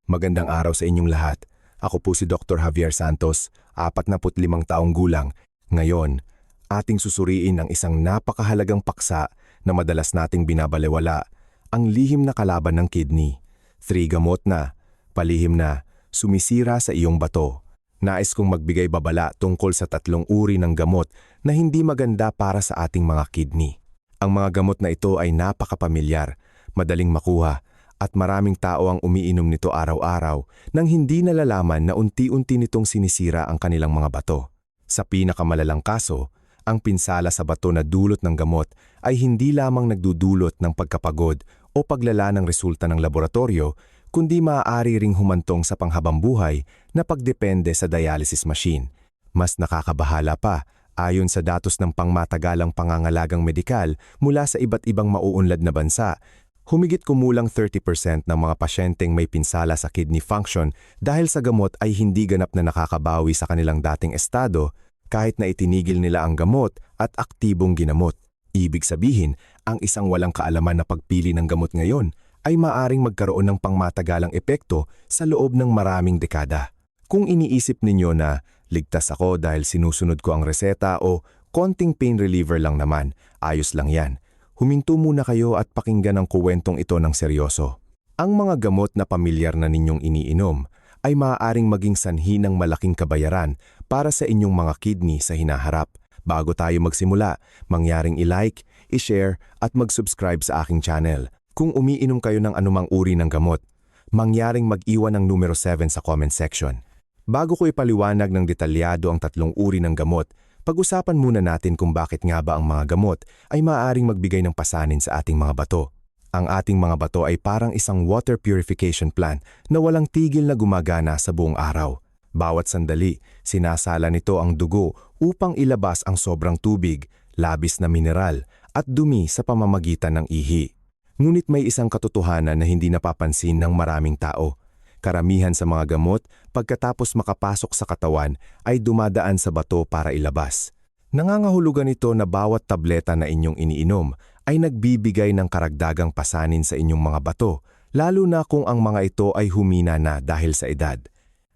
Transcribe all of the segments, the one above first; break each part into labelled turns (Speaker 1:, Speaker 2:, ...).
Speaker 1: Magandang araw sa inyong lahat. Ako po si Dr. Javier Santos, 45 taong gulang. Ngayon, ating susuriin ang isang napakahalagang paksa na madalas nating binabalewala, ang lihim na kalaban ng kidney. 3 gamot na, palihim na, sumisira sa iyong bato. Nais kong magbigay babala tungkol sa 3 uri ng gamot na hindi maganda para sa ating mga kidney. Ang mga gamot na ito ay napakapamilyar, madaling makuha, at maraming tao ang umiinom nito araw-araw nang hindi nalalaman na unti-unti nitong sinisira ang kanilang mga bato. Sa pinakamalalang kaso, ang pinsala sa bato na dulot ng gamot ay hindi lamang nagdudulot ng pagkapagod o paglala ng resulta ng laboratorio, kundi maaari ring humantong sa panghabang buhay na pagdepende sa dialysis machine. Mas nakakabahala pa, ayon sa datos ng pangmatagalang pangangalagang medikal mula sa iba't ibang mauunlad na bansa, humigit kumulang 30% ng mga pasyenteng may pinsala sa kidney function dahil sa gamot ay hindi ganap na nakakabawi sa kanilang dating estado kahit na itinigil nila ang gamot at aktibong ginamot. Ibig sabihin, ang isang walang kaalaman na pagpili ng gamot ngayon ay maaring magkaroon ng pangmatagalang epekto sa loob ng maraming dekada. Kung iniisip ninyo na ligtas ako dahil sinusunod ko ang reseta o konting pain reliever lang naman, ayos lang yan. Huminto muna kayo at pakinggan ang kuwentong ito ng seryoso. Ang mga gamot na pamilyar na ninyong iniinom ay maaaring maging sanhi ng malaking kabayaran para sa inyong mga kidney sa hinaharap. Bago tayo magsimula, mangyaring i-like, i-share at mag-subscribe sa aking channel. Kung umiinom kayo ng anumang uri ng gamot, mangyaring mag-iwan ng numero 7 sa comment section. Bago ko ipaliwanag ng detalyado ang 3 uri ng gamot, pag-usapan muna natin kung bakit nga ba ang mga gamot ay maaaring magbigay ng pasanin sa ating mga bato. Ang ating mga bato ay parang isang water purification plant na walang tigil na gumagana sa buong araw. Bawat sandali, sinasala nito ang dugo upang ilabas ang sobrang tubig, labis na mineral at dumi sa pamamagitan ng ihi. Ngunit may isang katotohanan na hindi napapansin ng maraming tao. Karamihan sa mga gamot, pagkatapos makapasok sa katawan, ay dumadaan sa bato para ilabas. Nangangahulugan ito na bawat tableta na inyong iniinom ay nagbibigay ng karagdagang pasanin sa inyong mga bato, lalo na kung ang mga ito ay humina na dahil sa edad.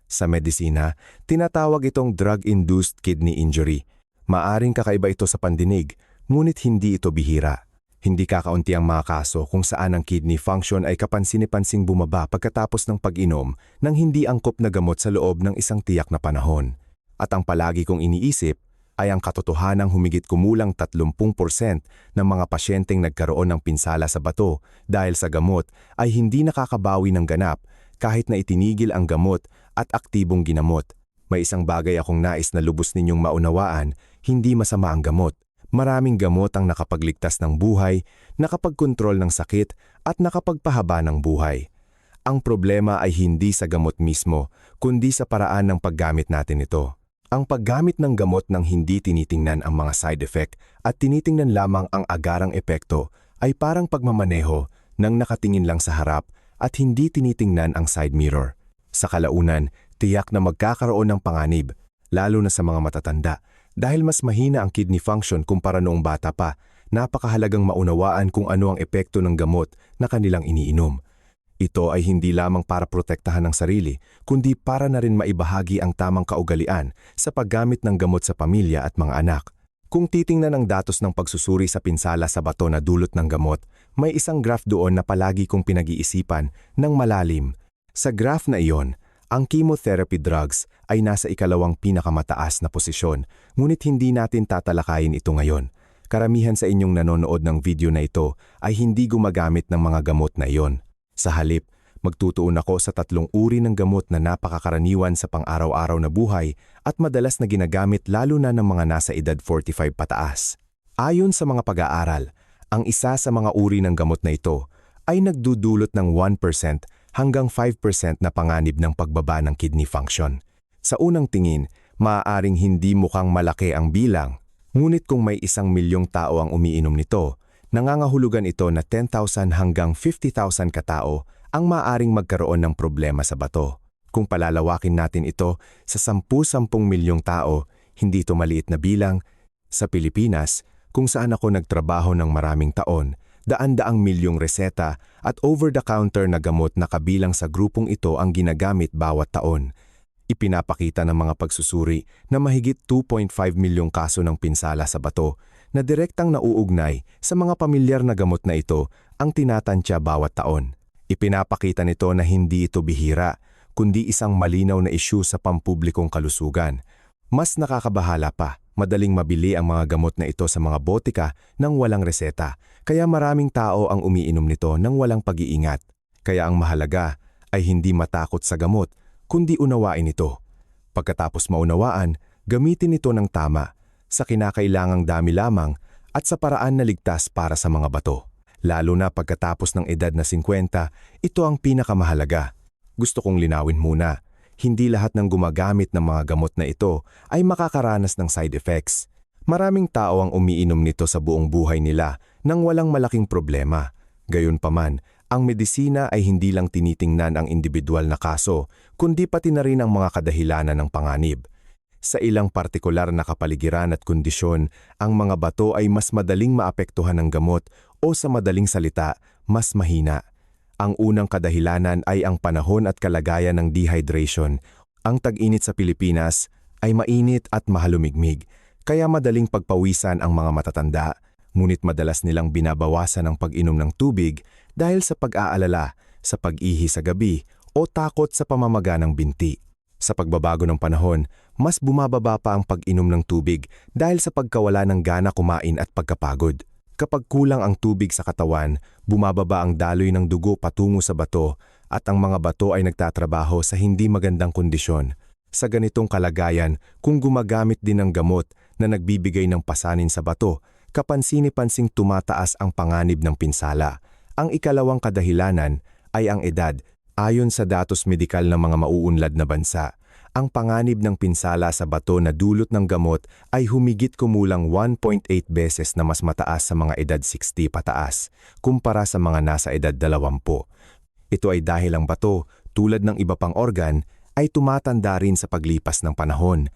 Speaker 1: Sa medisina, tinatawag itong drug-induced kidney injury. Maaring kakaiba ito sa pandinig, ngunit hindi ito bihira. Hindi kakaunti ang mga kaso kung saan ang kidney function ay kapansin-pansing bumaba pagkatapos ng pag-inom ng hindi angkop na gamot sa loob ng isang tiyak na panahon. At ang palagi kong iniisip ay ang katotohanang humigit kumulang 30% ng mga pasyenteng nagkaroon ng pinsala sa bato dahil sa gamot ay hindi nakakabawi ng ganap kahit na itinigil ang gamot at aktibong ginamot. May isang bagay akong nais na lubos ninyong maunawaan, hindi masama ang gamot. Maraming gamot ang nakapagligtas ng buhay, nakapagkontrol ng sakit at nakapagpahaba ng buhay. Ang problema ay hindi sa gamot mismo, kundi sa paraan ng paggamit natin ito. Ang paggamit ng gamot nang hindi tinitingnan ang mga side effect at tinitingnan lamang ang agarang epekto ay parang pagmamaneho nang nakatingin lang sa harap at hindi tinitingnan ang side mirror. Sa kalaunan, tiyak na magkakaroon ng panganib, lalo na sa mga matatanda. Dahil mas mahina ang kidney function kumpara noong bata pa, napakahalagang maunawaan kung ano ang epekto ng gamot na kanilang iniinom. Ito ay hindi lamang para protektahan ang sarili, kundi para na rin maibahagi ang tamang kaugalian sa paggamit ng gamot sa pamilya at mga anak. Kung titingnan ang datos ng pagsusuri sa pinsala sa bato na dulot ng gamot, may isang graph doon na palagi kong pinag-iisipan ng malalim. Sa graph na iyon, ang chemotherapy drugs ay nasa ikalawang pinakamataas na posisyon, ngunit hindi natin tatalakayin ito ngayon. Karamihan sa inyong nanonood ng video na ito ay hindi gumagamit ng mga gamot na iyon. Sa halip, magtutuon ako sa 3 uri ng gamot na napakakaraniwan sa pang-araw-araw na buhay at madalas na ginagamit lalo na ng mga nasa edad 45 pataas. Ayon sa mga pag-aaral, ang isa sa mga uri ng gamot na ito ay nagdudulot ng 1% hanggang 5% na panganib ng pagbaba ng kidney function. Sa unang tingin, maaaring hindi mukhang malaki ang bilang, ngunit kung may 1 milyong tao ang umiinom nito, nangangahulugan ito na 10,000 hanggang 50,000 katao ang maaaring magkaroon ng problema sa bato. Kung palalawakin natin ito sa 10-10 milyong tao, hindi ito maliit na bilang. Sa Pilipinas, kung saan ako nagtrabaho ng maraming taon, daan-daang milyong reseta at over-the-counter na gamot na kabilang sa grupong ito ang ginagamit bawat taon. Ipinapakita ng mga pagsusuri na mahigit 2.5 milyong kaso ng pinsala sa bato na direktang nauugnay sa mga pamilyar na gamot na ito ang tinatantya bawat taon. Ipinapakita nito na hindi ito bihira, kundi isang malinaw na isyu sa pampublikong kalusugan. Mas nakakabahala pa, madaling mabili ang mga gamot na ito sa mga botika nang walang reseta, kaya maraming tao ang umiinom nito nang walang pag-iingat. Kaya ang mahalaga ay hindi matakot sa gamot, kundi unawain ito. Pagkatapos maunawaan, gamitin ito ng tama, sa kinakailangang dami lamang at sa paraan na ligtas para sa mga bato. Lalo na pagkatapos ng edad na 50, ito ang pinakamahalaga. Gusto kong linawin muna, hindi lahat ng gumagamit ng mga gamot na ito ay makakaranas ng side effects. Maraming tao ang umiinom nito sa buong buhay nila nang walang malaking problema. Gayunpaman, ang medisina ay hindi lang tinitingnan ang individual na kaso, kundi pati na rin ang mga kadahilanan ng panganib. Sa ilang partikular na kapaligiran at kondisyon, ang mga bato ay mas madaling maapektuhan ng gamot o sa madaling salita, mas mahina. Ang unang kadahilanan ay ang panahon at kalagayan ng dehydration. Ang tag-init sa Pilipinas ay mainit at mahalumigmig, kaya madaling pagpawisan ang mga matatanda, ngunit madalas nilang binabawasan ang pag-inom ng tubig dahil sa pag-aalala, sa pag-ihi sa gabi o takot sa pamamaga ng binti. Sa pagbabago ng panahon, mas bumababa pa ang pag-inom ng tubig dahil sa pagkawala ng gana kumain at pagkapagod. Kapag kulang ang tubig sa katawan, bumababa ang daloy ng dugo patungo sa bato at ang mga bato ay nagtatrabaho sa hindi magandang kondisyon. Sa ganitong kalagayan, kung gumagamit din ng gamot na nagbibigay ng pasanin sa bato, kapansin-pansing tumataas ang panganib ng pinsala. Ang ikalawang kadahilanan ay ang edad. Ayon sa datos medikal ng mga mauunlad na bansa, ang panganib ng pinsala sa bato na dulot ng gamot ay humigit kumulang 1.8 beses na mas mataas sa mga edad 60 pataas, kumpara sa mga nasa edad 20. Ito ay dahil ang bato, tulad ng iba pang organ, ay tumatanda rin sa paglipas ng panahon.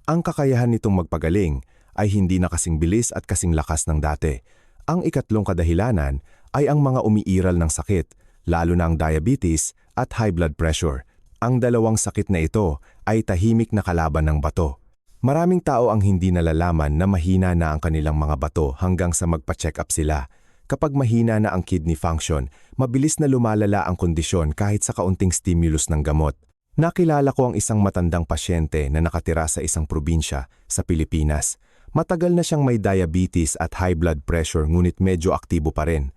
Speaker 1: Ang kakayahan nitong magpagaling ay hindi na kasing bilis at kasing lakas ng dati. Ang ikatlong kadahilanan ay ang mga umiiral ng sakit, lalo na ang diabetes at high blood pressure. Ang dalawang sakit na ito ay tahimik na kalaban ng bato. Maraming tao ang hindi nalalaman na mahina na ang kanilang mga bato hanggang sa magpa-check up sila. Kapag mahina na ang kidney function, mabilis na lumalala ang kondisyon kahit sa kaunting stimulus ng gamot. Nakilala ko ang isang matandang pasyente na nakatira sa isang probinsya sa Pilipinas. Matagal na siyang may diabetes at high blood pressure ngunit medyo aktibo pa rin.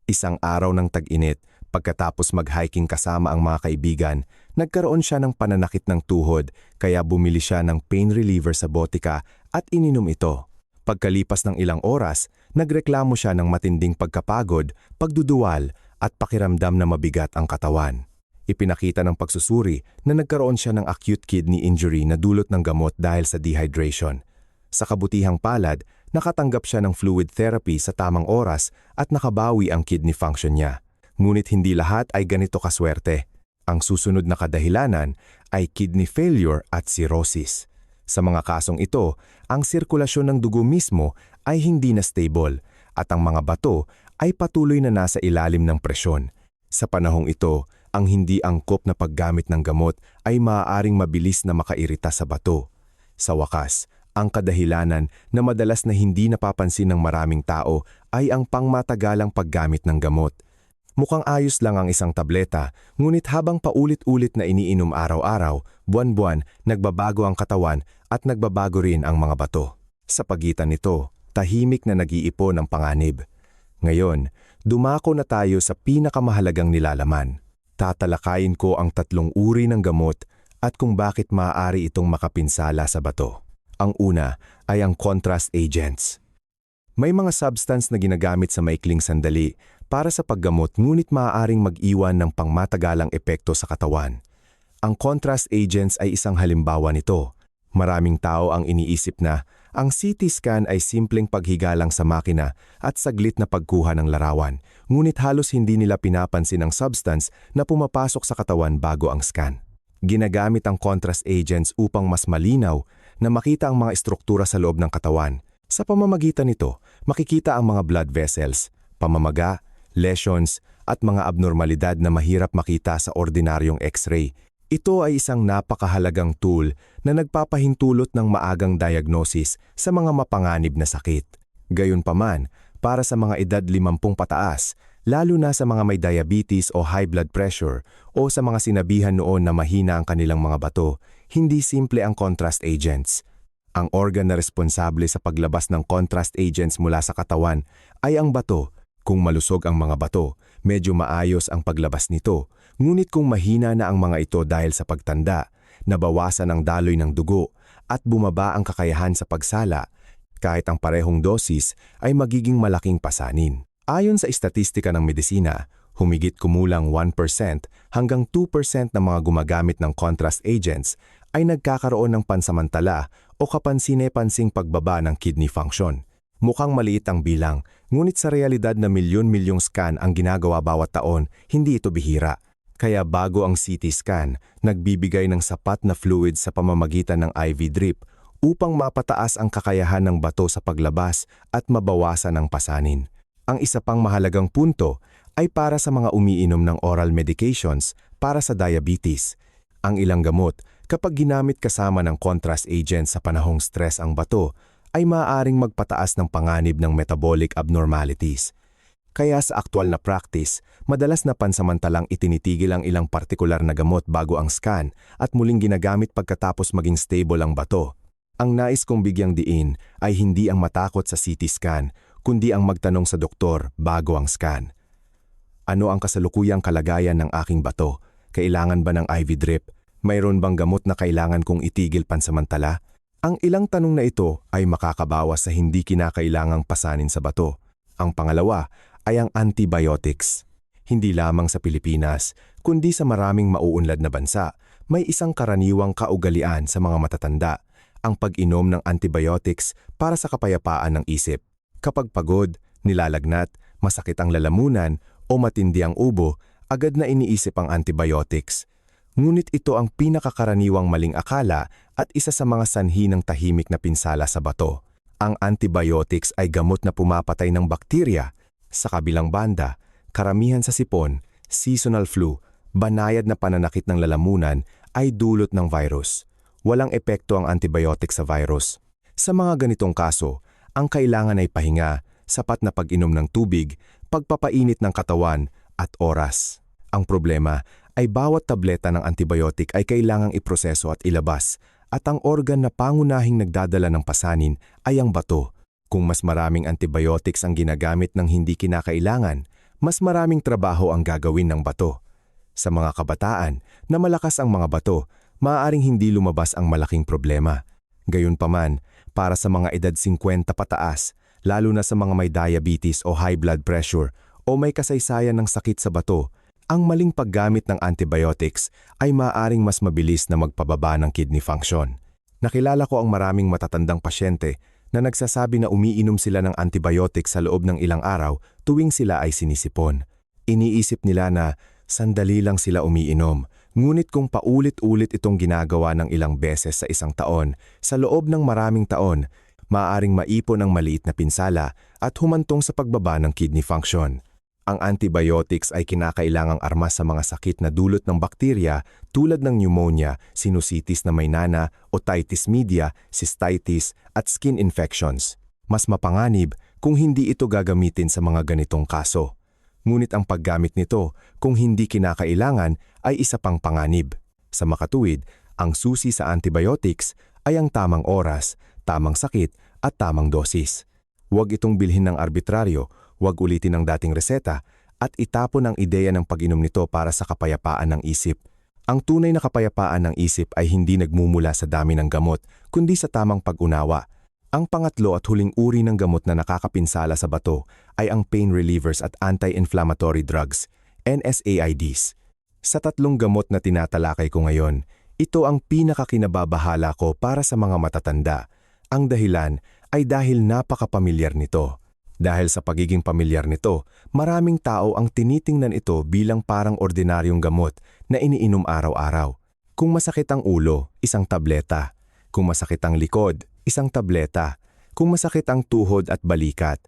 Speaker 1: Isang araw ng tag-init, pagkatapos mag-hiking kasama ang mga kaibigan, nagkaroon siya ng pananakit ng tuhod kaya bumili siya ng pain reliever sa botika at ininom ito. Pagkalipas ng ilang oras, nagreklamo siya ng matinding pagkapagod, pagduduwal at pakiramdam na mabigat ang katawan. Ipinakita ng pagsusuri na nagkaroon siya ng acute kidney injury na dulot ng gamot dahil sa dehydration. Sa kabutihang palad, nakatanggap siya ng fluid therapy sa tamang oras at nakabawi ang kidney function niya. Ngunit hindi lahat ay ganito kaswerte. Ang susunod na kadahilanan ay kidney failure at cirrhosis. Sa mga kasong ito, ang sirkulasyon ng dugo mismo ay hindi na stable at ang mga bato ay patuloy na nasa ilalim ng presyon. Sa panahong ito, ang hindi angkop na paggamit ng gamot ay maaaring mabilis na makairita sa bato. Sa wakas, ang kadahilanan na madalas na hindi napapansin ng maraming tao ay ang pangmatagalang paggamit ng gamot. Mukhang ayos lang ang isang tableta, ngunit habang paulit-ulit na iniinom araw-araw, buwan-buwan, nagbabago ang katawan at nagbabago rin ang mga bato. Sa pagitan nito, tahimik na nag-iipon ang panganib. Ngayon, dumako na tayo sa pinakamahalagang nilalaman. Tatalakayin ko ang 3 uri ng gamot at kung bakit maaari itong makapinsala sa bato. Ang una ay ang contrast agents. May mga substance na ginagamit sa maikling sandali para sa paggamot ngunit maaaring mag-iwan ng pangmatagalang epekto sa katawan. Ang contrast agents ay isang halimbawa nito. Maraming tao ang iniisip na ang CT scan ay simpleng paghiga lang sa makina at saglit na pagkuha ng larawan, ngunit halos hindi nila pinapansin ang substance na pumapasok sa katawan bago ang scan. Ginagamit ang contrast agents upang mas malinaw na makita ang mga estruktura sa loob ng katawan. Sa pamamagitan nito, makikita ang mga blood vessels, pamamaga, lesions, at mga abnormalidad na mahirap makita sa ordinaryong X-ray. Ito ay isang napakahalagang tool na nagpapahintulot ng maagang diagnosis sa mga mapanganib na sakit. Gayunpaman, para sa mga edad 50 pataas, lalo na sa mga may diabetes o high blood pressure o sa mga sinabihan noon na mahina ang kanilang mga bato, hindi simple ang contrast agents. Ang organ na responsable sa paglabas ng contrast agents mula sa katawan ay ang bato. Kung malusog ang mga bato, medyo maayos ang paglabas nito. Ngunit kung mahina na ang mga ito dahil sa pagtanda, nabawasan ang daloy ng dugo at bumaba ang kakayahan sa pagsala, kahit ang parehong dosis ay magiging malaking pasanin. Ayon sa istatistika ng medisina, humigit kumulang 1% hanggang 2% ng mga gumagamit ng contrast agents ay nagkakaroon ng pansamantala o kapansin-pansing pagbaba ng kidney function. Mukhang maliit ang bilang, ngunit sa realidad na milyon-milyong scan ang ginagawa bawat taon, hindi ito bihira. Kaya bago ang CT scan, nagbibigay ng sapat na fluid sa pamamagitan ng IV drip upang mapataas ang kakayahan ng bato sa paglabas at mabawasan ang pasanin. Ang isa pang mahalagang punto ay para sa mga umiinom ng oral medications para sa diabetes. Ang ilang gamot, kapag ginamit kasama ng contrast agent sa panahong stress ang bato, ay maaaring magpataas ng panganib ng metabolic abnormalities. Kaya sa aktual na practice, madalas na pansamantalang itinitigil ang ilang partikular na gamot bago ang scan at muling ginagamit pagkatapos maging stable ang bato. Ang nais kong bigyang diin ay hindi ang matakot sa CT scan, kundi ang magtanong sa doktor bago ang scan. Ano ang kasalukuyang kalagayan ng aking bato? Kailangan ba ng IV drip? Mayroon bang gamot na kailangan kong itigil pansamantala? Ang ilang tanong na ito ay makakabawas sa hindi kinakailangang pasanin sa bato. Ang pangalawa ay ang antibiotics. Hindi lamang sa Pilipinas, kundi sa maraming mauunlad na bansa, may isang karaniwang kaugalian sa mga matatanda, ang pag-inom ng antibiotics para sa kapayapaan ng isip. Kapag pagod, nilalagnat, masakit ang lalamunan o matindi ang ubo, agad na iniisip ang antibiotics. Ngunit ito ang pinakakaraniwang maling akala at isa sa mga sanhi ng tahimik na pinsala sa bato. Ang antibiotics ay gamot na pumapatay ng bakterya. Sa kabilang banda, karamihan sa sipon, seasonal flu, banayad na pananakit ng lalamunan ay dulot ng virus. Walang epekto ang antibiotic sa virus. Sa mga ganitong kaso, ang kailangan ay pahinga, sapat na pag-inom ng tubig, pagpapainit ng katawan at oras. Ang problema ay bawat tableta ng antibiotic ay kailangang iproseso at ilabas, at ang organ na pangunahing nagdadala ng pasanin ay ang bato. Kung mas maraming antibiotics ang ginagamit ng hindi kinakailangan, mas maraming trabaho ang gagawin ng bato. Sa mga kabataan na malakas ang mga bato, maaaring hindi lumabas ang malaking problema. Gayunpaman, para sa mga edad 50 pataas, lalo na sa mga may diabetes o high blood pressure o may kasaysayan ng sakit sa bato, ang maling paggamit ng antibiotics ay maaaring mas mabilis na magpababa ng kidney function. Nakilala ko ang maraming matatandang pasyente na nagsasabi na umiinom sila ng antibiotics sa loob ng ilang araw tuwing sila ay sinisipon. Iniisip nila na sandali lang sila umiinom, ngunit kung paulit-ulit itong ginagawa ng ilang beses sa isang taon, sa loob ng maraming taon, maaaring maipon ang maliit na pinsala at humantong sa pagbaba ng kidney function. Ang antibiotics ay kinakailangang armas sa mga sakit na dulot ng bakterya tulad ng pneumonia, sinusitis na may nana, otitis media, cystitis at skin infections. Mas mapanganib kung hindi ito gagamitin sa mga ganitong kaso. Ngunit ang paggamit nito kung hindi kinakailangan ay isa pang panganib. Sa makatuwid, ang susi sa antibiotics ay ang tamang oras, tamang sakit at tamang dosis. Huwag itong bilhin ng arbitraryo, huwag ulitin ang dating reseta, at itapon ang ideya ng pag-inom nito para sa kapayapaan ng isip. Ang tunay na kapayapaan ng isip ay hindi nagmumula sa dami ng gamot, kundi sa tamang pag-unawa. Ang pangatlo at huling uri ng gamot na nakakapinsala sa bato ay ang pain relievers at anti-inflammatory drugs, NSAIDs. Sa tatlong gamot na tinatalakay ko ngayon, ito ang pinakakinababahala ko para sa mga matatanda. Ang dahilan ay dahil napakapamilyar nito. Dahil sa pagiging pamilyar nito, maraming tao ang tinitingnan ito bilang parang ordinaryong gamot na iniinom araw-araw. Kung masakit ang ulo, isang tableta. Kung masakit ang likod, isang tableta. Kung masakit ang tuhod at balikat,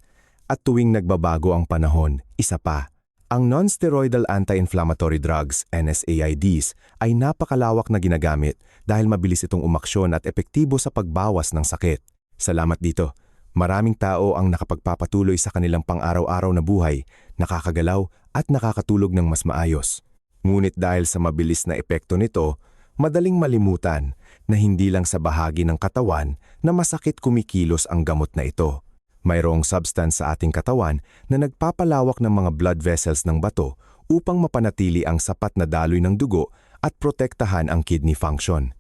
Speaker 1: At tuwing nagbabago ang panahon, isa pa. Ang non-steroidal anti-inflammatory drugs, NSAIDs, ay napakalawak na ginagamit dahil mabilis itong umaksyon at epektibo sa pagbawas ng sakit. Salamat dito. Maraming tao ang nakapagpapatuloy sa kanilang pang-araw-araw na buhay, nakakagalaw at nakakatulog ng mas maayos. Ngunit dahil sa mabilis na epekto nito, madaling malimutan na hindi lang sa bahagi ng katawan na masakit kumikilos ang gamot na ito. Mayroong substance sa ating katawan na nagpapalawak ng mga blood vessels ng bato upang mapanatili ang sapat na daloy ng dugo at protektahan ang kidney function.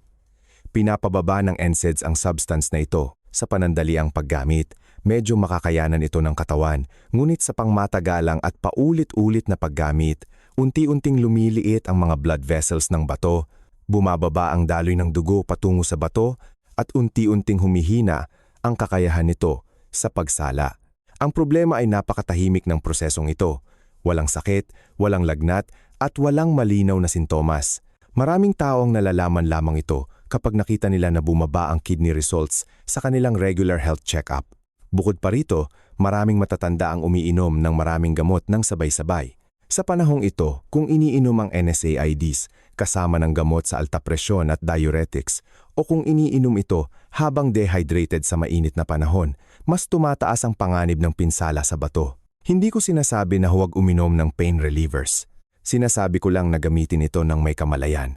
Speaker 1: Pinapababa ng NSAIDs ang substance na ito sa panandaliang paggamit. Medyo makakayanan ito ng katawan, ngunit sa pangmatagalang at paulit-ulit na paggamit, unti-unting lumiliit ang mga blood vessels ng bato, bumababa ang daloy ng dugo patungo sa bato, at unti-unting humihina ang kakayahan nito sa pagsala. Ang problema ay napakatahimik ng prosesong ito. Walang sakit, walang lagnat, at walang malinaw na sintomas. Maraming tao ang nalalaman lamang ito kapag nakita nila na bumaba ang kidney results sa kanilang regular health check-up. Bukod pa rito, maraming matatanda ang umiinom ng maraming gamot ng sabay-sabay. Sa panahong ito, kung iniinom ang NSAIDs kasama ng gamot sa alta presyon at diuretics, o kung iniinom ito habang dehydrated sa mainit na panahon, mas tumataas ang panganib ng pinsala sa bato. Hindi ko sinasabi na huwag uminom ng pain relievers. Sinasabi ko lang na gamitin ito ng may kamalayan.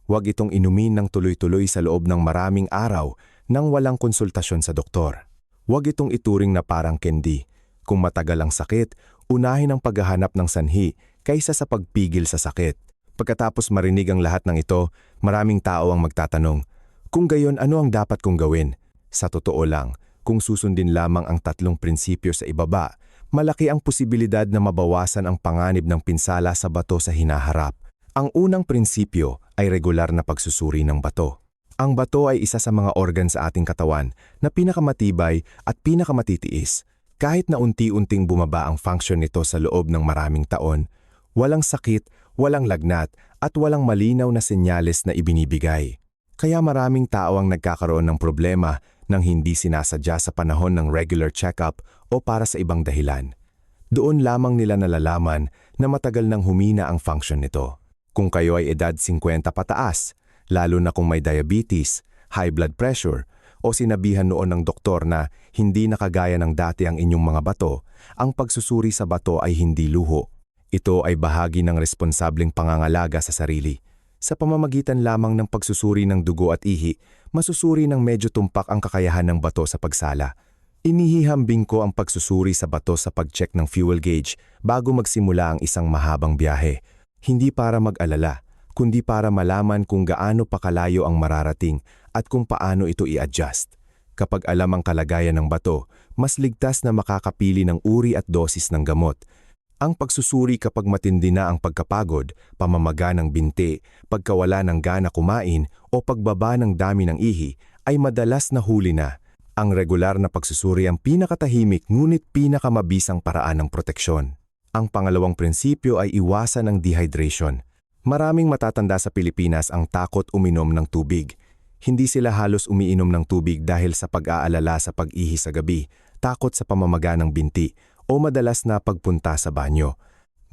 Speaker 1: Huwag itong inumin ng tuloy-tuloy sa loob ng maraming araw nang walang konsultasyon sa doktor. Huwag itong ituring na parang candy. Kung matagal ang sakit, unahin ang paghahanap ng sanhi kaysa sa pagpigil sa sakit. Pagkatapos marinig ang lahat ng ito, maraming tao ang magtatanong, kung gayon ano ang dapat kong gawin? Sa totoo lang, kung susundin lamang ang 3 prinsipyo sa ibaba, malaki ang posibilidad na mabawasan ang panganib ng pinsala sa bato sa hinaharap. Ang unang prinsipyo ay regular na pagsusuri ng bato. Ang bato ay isa sa mga organ sa ating katawan na pinakamatibay at pinakamatitiis. Kahit na unti-unting bumaba ang function nito sa loob ng maraming taon, walang sakit, walang lagnat at walang malinaw na senyales na ibinibigay. Kaya maraming tao ang nagkakaroon ng problema nang hindi sinasadya sa panahon ng regular check-up o para sa ibang dahilan. Doon lamang nila nalalaman na matagal nang humina ang function nito. Kung kayo ay edad 50 pataas, lalo na kung may diabetes, high blood pressure, o sinabihan noon ng doktor na hindi nakagaya ng dati ang inyong mga bato, ang pagsusuri sa bato ay hindi luho. Ito ay bahagi ng responsableng pangangalaga sa sarili. Sa pamamagitan lamang ng pagsusuri ng dugo at ihi, masusuri ng medyo tumpak ang kakayahan ng bato sa pagsala. Inihihambing ko ang pagsusuri sa bato sa pag-check ng fuel gauge bago magsimula ang isang mahabang biyahe. Hindi para mag-alala, kundi para malaman kung gaano pa kalayo ang mararating at kung paano ito i-adjust. Kapag alam ang kalagayan ng bato, mas ligtas na makakapili ng uri at dosis ng gamot. Ang pagsusuri kapag matindi na ang pagkapagod, pamamaga ng binti, pagkawala ng gana kumain o pagbaba ng dami ng ihi ay madalas na huli na. Ang regular na pagsusuri ang pinakatahimik ngunit pinakamabisang paraan ng proteksyon. Ang pangalawang prinsipyo ay iwasan ang dehydration. Maraming matatanda sa Pilipinas ang takot uminom ng tubig. Hindi sila halos umiinom ng tubig dahil sa pag-aalala sa pag-ihi sa gabi, takot sa pamamaga ng binti, o madalas na pagpunta sa banyo.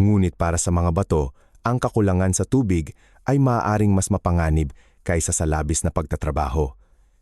Speaker 1: Ngunit para sa mga bato, ang kakulangan sa tubig ay maaaring mas mapanganib kaysa sa labis na pagtatrabaho.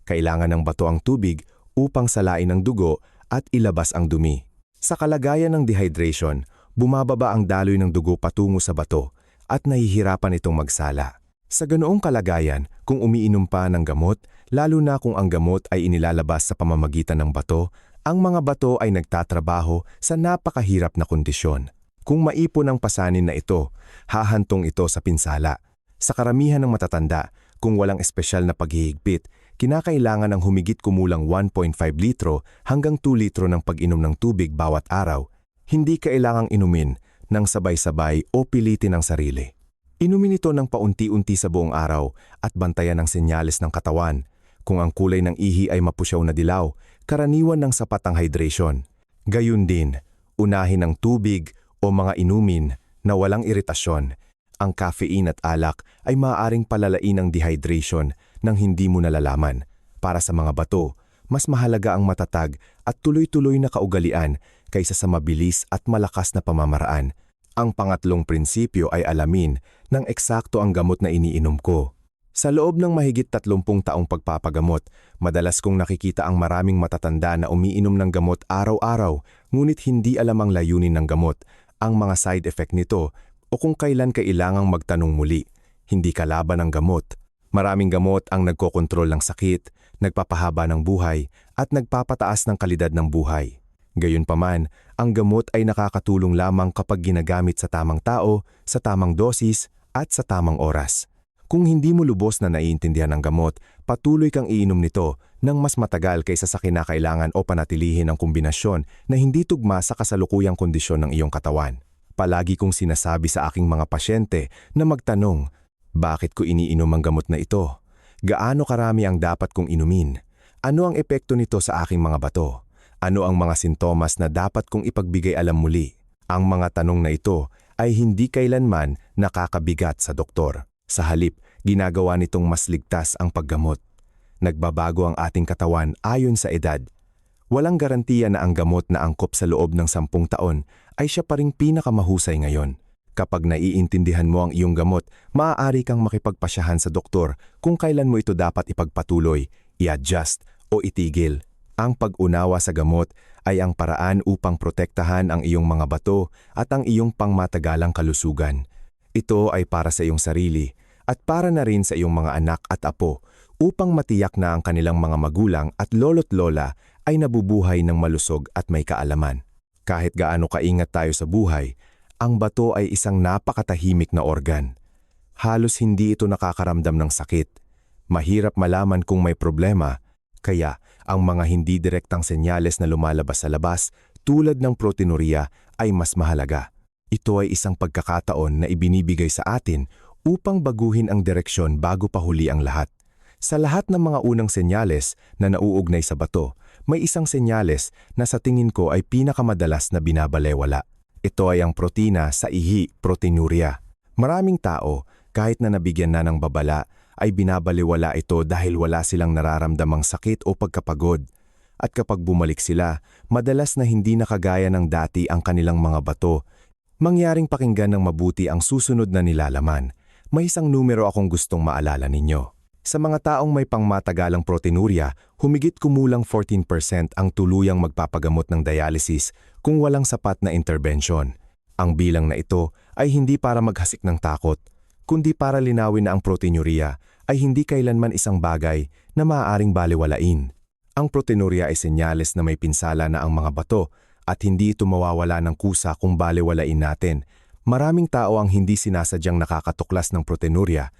Speaker 1: Kailangan ng bato ang tubig upang salain ang dugo at ilabas ang dumi. Sa kalagayan ng dehydration, bumababa ang daloy ng dugo patungo sa bato at nahihirapan itong magsala. Sa ganoong kalagayan, kung umiinom pa ng gamot, lalo na kung ang gamot ay inilalabas sa pamamagitan ng bato, ang mga bato ay nagtatrabaho sa napakahirap na kondisyon. Kung maipon ang pasanin na ito, hahantong ito sa pinsala. Sa karamihan ng matatanda, kung walang espesyal na paghihigpit, kinakailangan ng humigit kumulang 1.5 litro hanggang 2 litro ng pag-inom ng tubig bawat araw. Hindi kailangang inumin ng sabay-sabay o pilitin ang sarili. Inumin ito ng paunti-unti sa buong araw at bantayan ang senyales ng katawan. Kung ang kulay ng ihi ay mapusyaw na dilaw, karaniwan ng sapat ang hydration. Gayun din, unahin ang tubig o mga inumin na walang iritasyon. Ang caffeine at alak ay maaaring palalain ang dehydration nang hindi mo nalalaman. Para sa mga bato, mas mahalaga ang matatag at tuloy-tuloy na kaugalian kaysa sa mabilis at malakas na pamamaraan. Ang pangatlong prinsipyo ay alamin ng eksakto ang gamot na iniinom ko. Sa loob ng mahigit 30 taong pagpapagamot, madalas kong nakikita ang maraming matatanda na umiinom ng gamot araw-araw, ngunit hindi alam ang layunin ng gamot, ang mga side effect nito, o kung kailan kailangang magtanong muli. Hindi kalaban ng gamot. Maraming gamot ang nagkokontrol ng sakit, nagpapahaba ng buhay, at nagpapataas ng kalidad ng buhay. Gayunpaman, ang gamot ay nakakatulong lamang kapag ginagamit sa tamang tao, sa tamang dosis, at sa tamang oras. Kung hindi mo lubos na naiintindihan ang gamot, patuloy kang iinom nito ng mas matagal kaysa sa kinakailangan o panatilihin ang kombinasyon na hindi tugma sa kasalukuyang kondisyon ng iyong katawan. Palagi kong sinasabi sa aking mga pasyente na magtanong, bakit ko iniinom ang gamot na ito? Gaano karami ang dapat kong inumin? Ano ang epekto nito sa aking mga bato? Ano ang mga sintomas na dapat kong ipagbigay alam muli? Ang mga tanong na ito ay hindi kailanman nakakabigat sa doktor. Sa halip, ginagawa nitong mas ligtas ang paggamot. Nagbabago ang ating katawan ayon sa edad. Walang garantiya na ang gamot na angkop sa loob ng 10 taon ay siya pa ring pinakamahusay ngayon. Kapag naiintindihan mo ang iyong gamot, maaari kang makipagpasyahan sa doktor kung kailan mo ito dapat ipagpatuloy, i-adjust o itigil. Ang pag-unawa sa gamot ay ang paraan upang protektahan ang iyong mga bato at ang iyong pangmatagalang kalusugan. Ito ay para sa iyong sarili at para na rin sa iyong mga anak at apo upang matiyak na ang kanilang mga magulang at lolo't lola ay nabubuhay ng malusog at may kaalaman. Kahit gaano kaingat tayo sa buhay, ang bato ay isang napakatahimik na organ. Halos hindi ito nakakaramdam ng sakit. Mahirap malaman kung may problema, kaya ang mga hindi direktang senyales na lumalabas sa labas tulad ng proteinuria ay mas mahalaga. Ito ay isang pagkakataon na ibinibigay sa atin upang baguhin ang direksyon bago pa huli ang lahat. Sa lahat ng mga unang senyales na nauugnay sa bato, may isang senyales na sa tingin ko ay pinakamadalas na binabalewala. Ito ay ang protina sa ihi, proteinuria. Maraming tao, kahit na nabigyan na ng babala, ay binabaliwala ito dahil wala silang nararamdamang sakit o pagkapagod. At kapag bumalik sila, madalas na hindi nakagaya ng dati ang kanilang mga bato. Mangyaring pakinggan ng mabuti ang susunod na nilalaman. May isang numero akong gustong maalala ninyo. Sa mga taong may pangmatagalang proteinuria, humigit kumulang 14% ang tuluyang magpapagamot ng dialysis kung walang sapat na interbensyon. Ang bilang na ito ay hindi para maghasik ng takot, kundi para linawin na ang proteinuria ay hindi kailanman isang bagay na maaaring balewalain. Ang proteinuria ay senyales na may pinsala na ang mga bato at hindi ito mawawala ng kusa kung balewalain natin. Maraming tao ang hindi sinasadyang nakakatuklas ng proteinuria.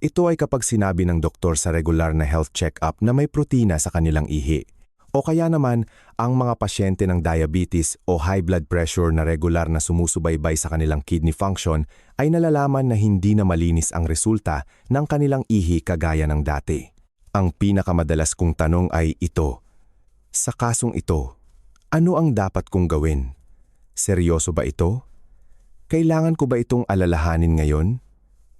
Speaker 1: Ito ay kapag sinabi ng doktor sa regular na health check-up na may protina sa kanilang ihi. O kaya naman, ang mga pasyente ng diabetes o high blood pressure na regular na sumusubaybay sa kanilang kidney function ay nalalaman na hindi na malinis ang resulta ng kanilang ihi kagaya ng dati. Ang pinakamadalas kong tanong ay ito. Sa kasong ito, ano ang dapat kong gawin? Seryoso ba ito? Kailangan ko ba itong alalahanin ngayon?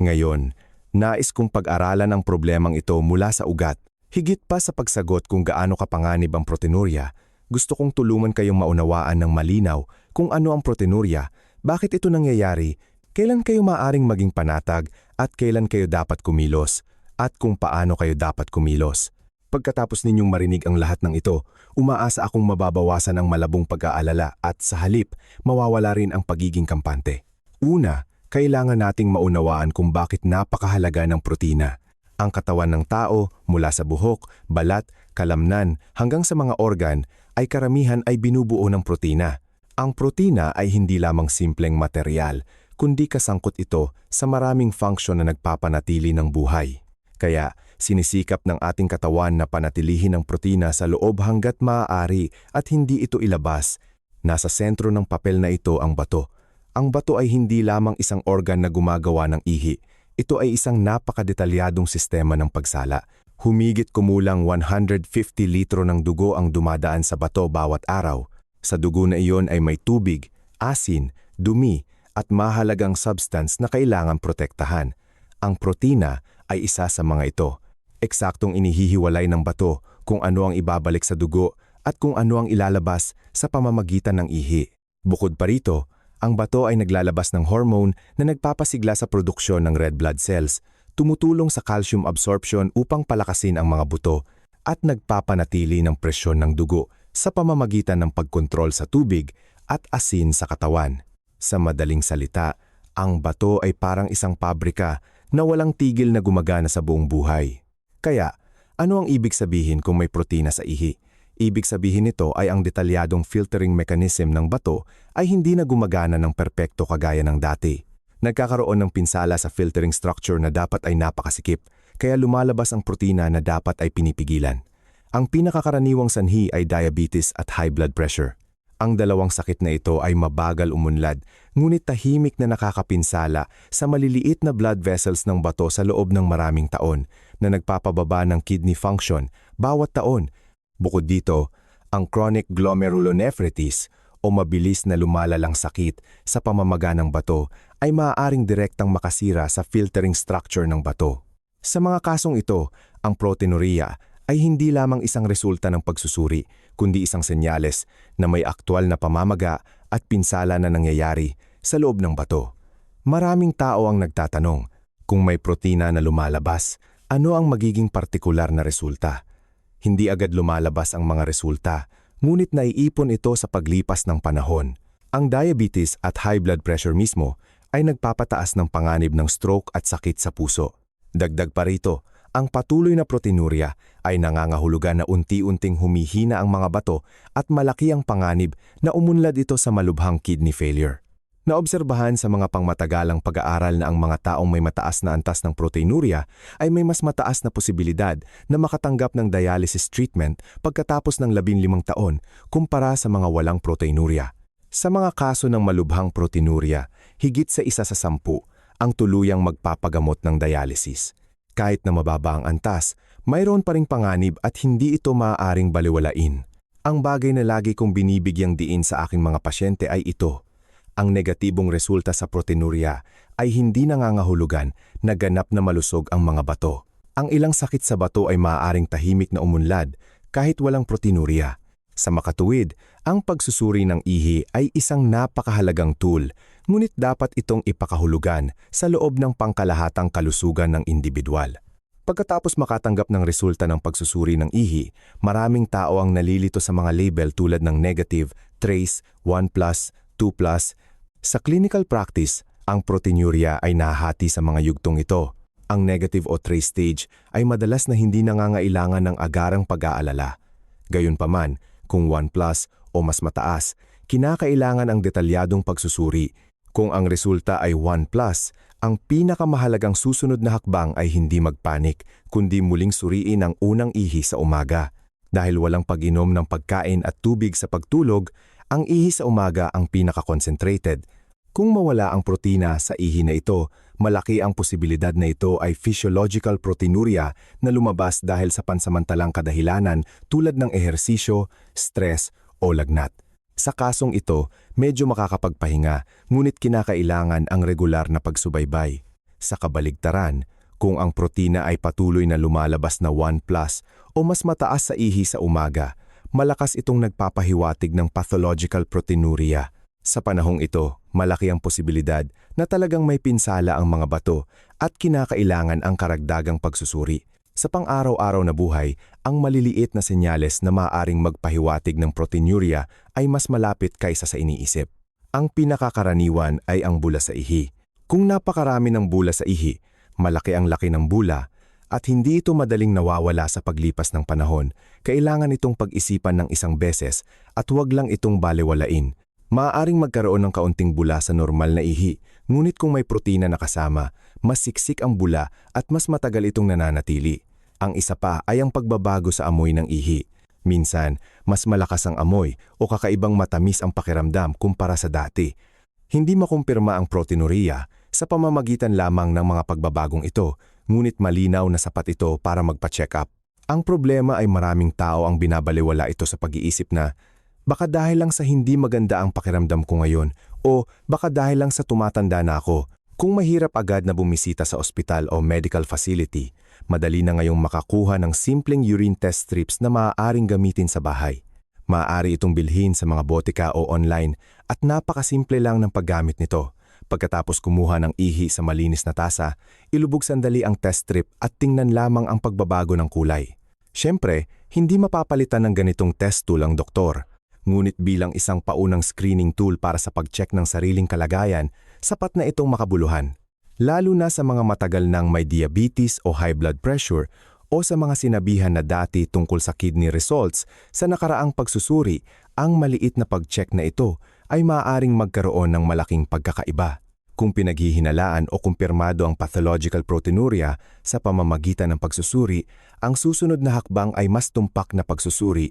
Speaker 1: Ngayon, nais kong pag-aralan ang problemang ito mula sa ugat. Higit pa sa pagsagot kung gaano kapanganib ang proteinuria, gusto kong tulungan kayong maunawaan ng malinaw kung ano ang proteinuria, bakit ito nangyayari, kailan kayo maaaring maging panatag at kailan kayo dapat kumilos, at kung paano kayo dapat kumilos. Pagkatapos ninyong marinig ang lahat ng ito, umaasa akong mababawasan ang malabong pag-aalala at sa halip, mawawala rin ang pagiging kampante. Una, kailangan nating maunawaan kung bakit napakahalaga ng protina. Ang katawan ng tao, mula sa buhok, balat, kalamnan, hanggang sa mga organ, ay karamihan ay binubuo ng protina. Ang protina ay hindi lamang simpleng materyal, kundi kasangkot ito sa maraming funksyon na nagpapanatili ng buhay. Kaya, sinisikap ng ating katawan na panatilihin ang protina sa loob hanggat maaari at hindi ito ilabas. Nasa sentro ng papel na ito ang bato. Ang bato ay hindi lamang isang organ na gumagawa ng ihi. Ito ay isang napakadetalyadong sistema ng pagsala. Humigit kumulang 150 litro ng dugo ang dumadaan sa bato bawat araw. Sa dugo na iyon ay may tubig, asin, dumi, at mahalagang substance na kailangan protektahan. Ang protina ay isa sa mga ito. Eksaktong inihihiwalay ng bato kung ano ang ibabalik sa dugo at kung ano ang ilalabas sa pamamagitan ng ihi. Bukod pa rito, ang bato ay naglalabas ng hormone na nagpapasigla sa produksyon ng red blood cells, tumutulong sa calcium absorption upang palakasin ang mga buto at nagpapanatili ng presyon ng dugo sa pamamagitan ng pagkontrol sa tubig at asin sa katawan. Sa madaling salita, ang bato ay parang isang pabrika na walang tigil na gumagana sa buong buhay. Kaya, ano ang ibig sabihin kung may protina sa ihi? Ibig sabihin nito ay ang detalyadong filtering mechanism ng bato ay hindi na gumagana ng perpekto kagaya ng dati. Nagkakaroon ng pinsala sa filtering structure na dapat ay napakasikip, kaya lumalabas ang protina na dapat ay pinipigilan. Ang pinakakaraniwang sanhi ay diabetes at high blood pressure. Ang dalawang sakit na ito ay mabagal umunlad, ngunit tahimik na nakakapinsala sa maliliit na blood vessels ng bato sa loob ng maraming taon na nagpapababa ng kidney function bawat taon. Bukod dito, ang chronic glomerulonephritis o mabilis na lumalalang sakit sa pamamaga ng bato ay maaaring direktang makasira sa filtering structure ng bato. Sa mga kasong ito, ang proteinuria ay hindi lamang isang resulta ng pagsusuri, kundi isang senyales na may aktwal na pamamaga at pinsala na nangyayari sa loob ng bato. Maraming tao ang nagtatanong, kung may protina na lumalabas, ano ang magiging partikular na resulta? Hindi agad lumalabas ang mga resulta, ngunit naiipon ito sa paglipas ng panahon. Ang diabetes at high blood pressure mismo ay nagpapataas ng panganib ng stroke at sakit sa puso. Dagdag pa rito, ang patuloy na proteinuria ay nangangahulugan na unti-unting humihina ang mga bato at malaki ang panganib na umunlad ito sa malubhang kidney failure. Naobserbahan sa mga pangmatagalang pag-aaral na ang mga taong may mataas na antas ng proteinuria ay may mas mataas na posibilidad na makatanggap ng dialysis treatment pagkatapos ng 15 taon kumpara sa mga walang proteinuria. Sa mga kaso ng malubhang proteinuria, higit sa 1 sa 10 ang tuluyang magpapagamot ng dialysis. Kahit na mababa ang antas, mayroon pa ring panganib at hindi ito maaaring baliwalain. Ang bagay na lagi kong binibigyang diin sa aking mga pasyente ay ito. Ang negatibong resulta sa proteinuria ay hindi nangangahulugan na ganap na malusog ang mga bato. Ang ilang sakit sa bato ay maaaring tahimik na umunlad kahit walang proteinuria. Sa makatuwid, ang pagsusuri ng ihi ay isang napakahalagang tool, ngunit dapat itong ipakahulugan sa loob ng pangkalahatang kalusugan ng individual. Pagkatapos makatanggap ng resulta ng pagsusuri ng ihi, maraming tao ang nalilito sa mga label tulad ng negative, trace, 1+, 2+. Sa clinical practice, ang proteinuria ay nahahati sa mga yugtong ito. Ang negative o trace stage ay madalas na hindi nangangailangan ng agarang pag-aalala. Gayunpaman, kung 1+ o mas mataas, kinakailangan ang detalyadong pagsusuri. Kung ang resulta ay 1+, ang pinakamahalagang susunod na hakbang ay hindi magpanik, kundi muling suriin ang unang ihi sa umaga. Dahil walang pag-inom ng pagkain at tubig sa pagtulog, ang ihi sa umaga ang pinaka-concentrated. Kung mawala ang protina sa ihi na ito, malaki ang posibilidad na ito ay physiological proteinuria na lumabas dahil sa pansamantalang kadahilanan tulad ng ehersisyo, stress o lagnat. Sa kasong ito, medyo makakapagpahinga, ngunit kinakailangan ang regular na pagsubaybay. Sa kabaligtaran, kung ang protina ay patuloy na lumalabas na 1+ o mas mataas sa ihi sa umaga, malakas itong nagpapahiwatig ng pathological proteinuria. Sa panahong ito, malaki ang posibilidad na talagang may pinsala ang mga bato at kinakailangan ang karagdagang pagsusuri. Sa pang-araw-araw na buhay, ang maliliit na senyales na maaaring magpahiwatig ng proteinuria ay mas malapit kaysa sa iniisip. Ang pinakakaraniwan ay ang bula sa ihi. Kung napakarami ng bula sa ihi, malaki ang laki ng bula, at hindi ito madaling nawawala sa paglipas ng panahon, kailangan itong pag-isipan ng isang beses at huwag lang itong balewalain. Maaaring magkaroon ng kaunting bula sa normal na ihi, ngunit kung may protina na kasama, mas siksik ang bula at mas matagal itong nananatili. Ang isa pa ay ang pagbabago sa amoy ng ihi. Minsan, mas malakas ang amoy o kakaibang matamis ang pakiramdam kumpara sa dati. Hindi makumpirma ang proteinuria sa pamamagitan lamang ng mga pagbabagong ito, ngunit malinaw na sapat ito para magpa-check up. Ang problema ay maraming tao ang binabaliwala ito sa pag-iisip na, baka dahil lang sa hindi maganda ang pakiramdam ko ngayon o baka dahil lang sa tumatanda na ako. Kung mahirap agad na bumisita sa ospital o medical facility, madali na ngayong makakuha ng simpleng urine test strips na maaaring gamitin sa bahay. Maaari itong bilhin sa mga botika o online at napakasimple lang ng paggamit nito. Pagkatapos kumuha ng ihi sa malinis na tasa, ilubog sandali ang test strip at tingnan lamang ang pagbabago ng kulay. Siyempre, hindi mapapalitan ng ganitong test tool ang doktor. Ngunit bilang isang paunang screening tool para sa pag-check ng sariling kalagayan, sapat na itong makabuluhan. Lalo na sa mga matagal nang may diabetes o high blood pressure o sa mga sinabihan na dati tungkol sa kidney results sa nakaraang pagsusuri, ang maliit na pag-check na ito ay maaaring magkaroon ng malaking pagkakaiba. Kung pinaghihinalaan o kumpirmado ang pathological proteinuria sa pamamagitan ng pagsusuri, ang susunod na hakbang ay mas tumpak na pagsusuri.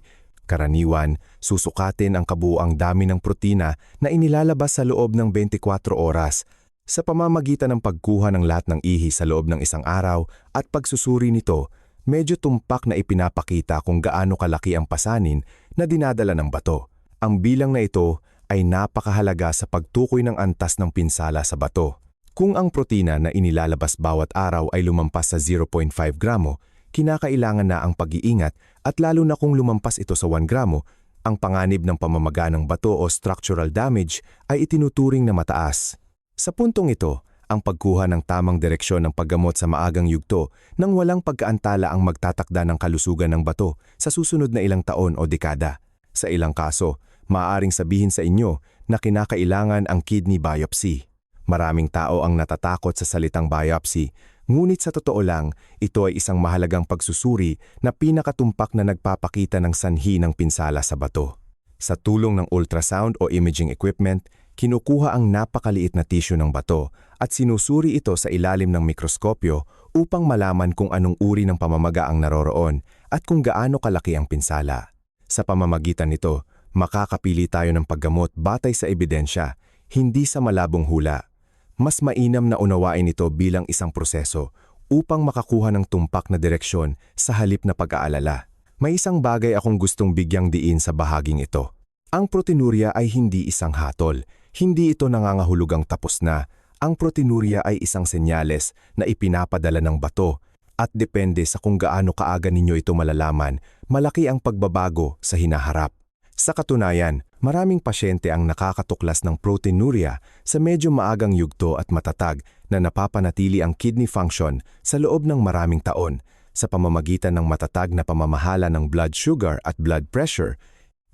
Speaker 1: Karaniwan, susukatin ang kabuuang dami ng protina na inilalabas sa loob ng 24 oras sa pamamagitan ng pagkuha ng lahat ng ihi sa loob ng isang araw at pagsusuri nito. Medyo tumpak na ipinapakita kung gaano kalaki ang pasanin na dinadala ng bato. Ang bilang na ito ay napakahalaga sa pagtukoy ng antas ng pinsala sa bato. Kung ang protina na inilalabas bawat araw ay lumampas sa 0.5 gramo, kinakailangan na ang pag-iingat at lalo na kung lumampas ito sa 1 gramo, ang panganib ng pamamaga ng bato o structural damage ay itinuturing na mataas. Sa puntong ito, ang pagkuha ng tamang direksyon ng paggamot sa maagang yugto nang walang pagkaantala ang magtatakda ng kalusugan ng bato sa susunod na ilang taon o dekada. Sa ilang kaso, maaaring sabihin sa inyo na kinakailangan ang kidney biopsy. Maraming tao ang natatakot sa salitang biopsy, ngunit sa totoo lang, ito ay isang mahalagang pagsusuri na pinakatumpak na nagpapakita ng sanhi ng pinsala sa bato. Sa tulong ng ultrasound o imaging equipment, kinukuha ang napakaliit na tissue ng bato at sinusuri ito sa ilalim ng mikroskopyo upang malaman kung anong uri ng pamamaga ang naroroon at kung gaano kalaki ang pinsala. Sa pamamagitan nito, makakapili tayo ng paggamot batay sa ebidensya, hindi sa malabong hula. Mas mainam na unawain ito bilang isang proseso upang makakuha ng tumpak na direksyon sa halip na pag-aalala. May isang bagay akong gustong bigyang diin sa bahaging ito. Ang proteinuria ay hindi isang hatol. Hindi ito nangangahulugang tapos na. Ang proteinuria ay isang senyales na ipinapadala ng bato at depende sa kung gaano kaaga ninyo ito malalaman, malaki ang pagbabago sa hinaharap. Sa katunayan, maraming pasyente ang nakakatuklas ng proteinuria sa medyo maagang yugto at matatag na napapanatili ang kidney function sa loob ng maraming taon sa pamamagitan ng matatag na pamamahala ng blood sugar at blood pressure,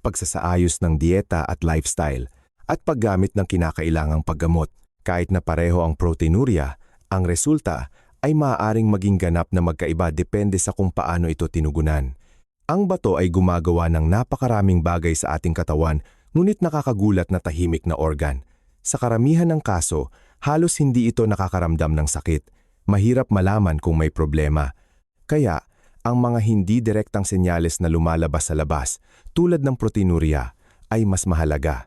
Speaker 1: pagsasaayos ng dieta at lifestyle, at paggamit ng kinakailangang paggamot. Kahit na pareho ang proteinuria, ang resulta ay maaaring maging ganap na magkaiba depende sa kung paano ito tinugunan. Ang bato ay gumagawa ng napakaraming bagay sa ating katawan, ngunit nakakagulat na tahimik na organ. Sa karamihan ng kaso, halos hindi ito nakakaramdam ng sakit. Mahirap malaman kung may problema. Kaya, ang mga hindi direktang senyales na lumalabas sa labas, tulad ng proteinuria, ay mas mahalaga.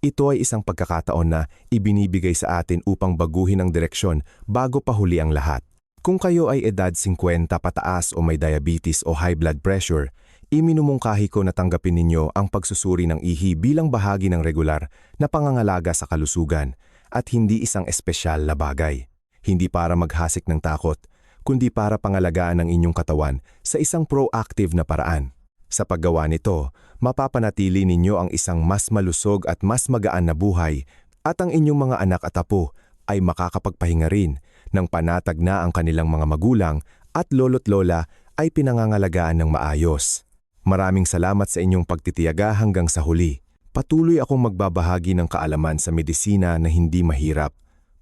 Speaker 1: Ito ay isang pagkakataon na ibinibigay sa atin upang baguhin ang direksyon bago pa huli ang lahat. Kung kayo ay edad 50 pataas o may diabetes o high blood pressure, iminumungkahi ko na tanggapin ninyo ang pagsusuri ng ihi bilang bahagi ng regular na pangangalaga sa kalusugan at hindi isang espesyal na bagay. Hindi para maghasik ng takot, kundi para pangalagaan ang inyong katawan sa isang proactive na paraan. Sa paggawa nito, mapapanatili ninyo ang isang mas malusog at mas magaan na buhay at ang inyong mga anak at apo ay makakapagpahinga rin nang panatag na ang kanilang mga magulang at lolo't lola ay pinangangalagaan ng maayos. Maraming salamat sa inyong pagtitiyaga hanggang sa huli. Patuloy akong magbabahagi ng kaalaman sa medisina na hindi mahirap,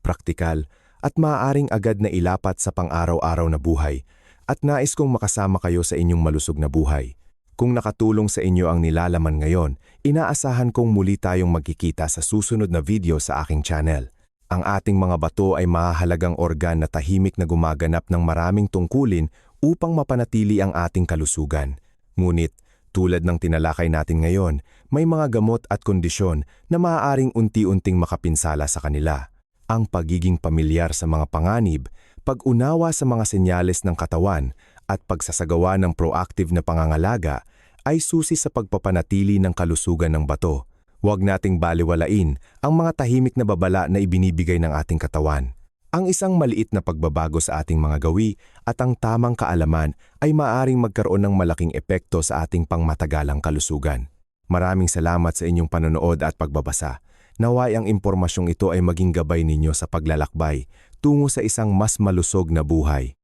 Speaker 1: praktikal, at maaaring agad na ilapat sa pang-araw-araw na buhay at nais kong makasama kayo sa inyong malusog na buhay. Kung nakatulong sa inyo ang nilalaman ngayon, inaasahan kong muli tayong magkikita sa susunod na video sa aking channel. Ang ating mga bato ay mahahalagang organ na tahimik na gumaganap ng maraming tungkulin upang mapanatili ang ating kalusugan. Ngunit, tulad ng tinalakay natin ngayon, may mga gamot at kondisyon na maaaring unti-unting makapinsala sa kanila. Ang pagiging pamilyar sa mga panganib, pag-unawa sa mga senyales ng katawan, at pagsasagawa ng proactive na pangangalaga ay susi sa pagpapanatili ng kalusugan ng bato. Huwag nating baliwalain ang mga tahimik na babala na ibinibigay ng ating katawan. Ang isang maliit na pagbabago sa ating mga gawi at ang tamang kaalaman ay maaaring magkaroon ng malaking epekto sa ating pangmatagalang kalusugan. Maraming salamat sa inyong panonood at pagbabasa. Naway ang impormasyong ito ay maging gabay ninyo sa paglalakbay tungo sa isang mas malusog na buhay.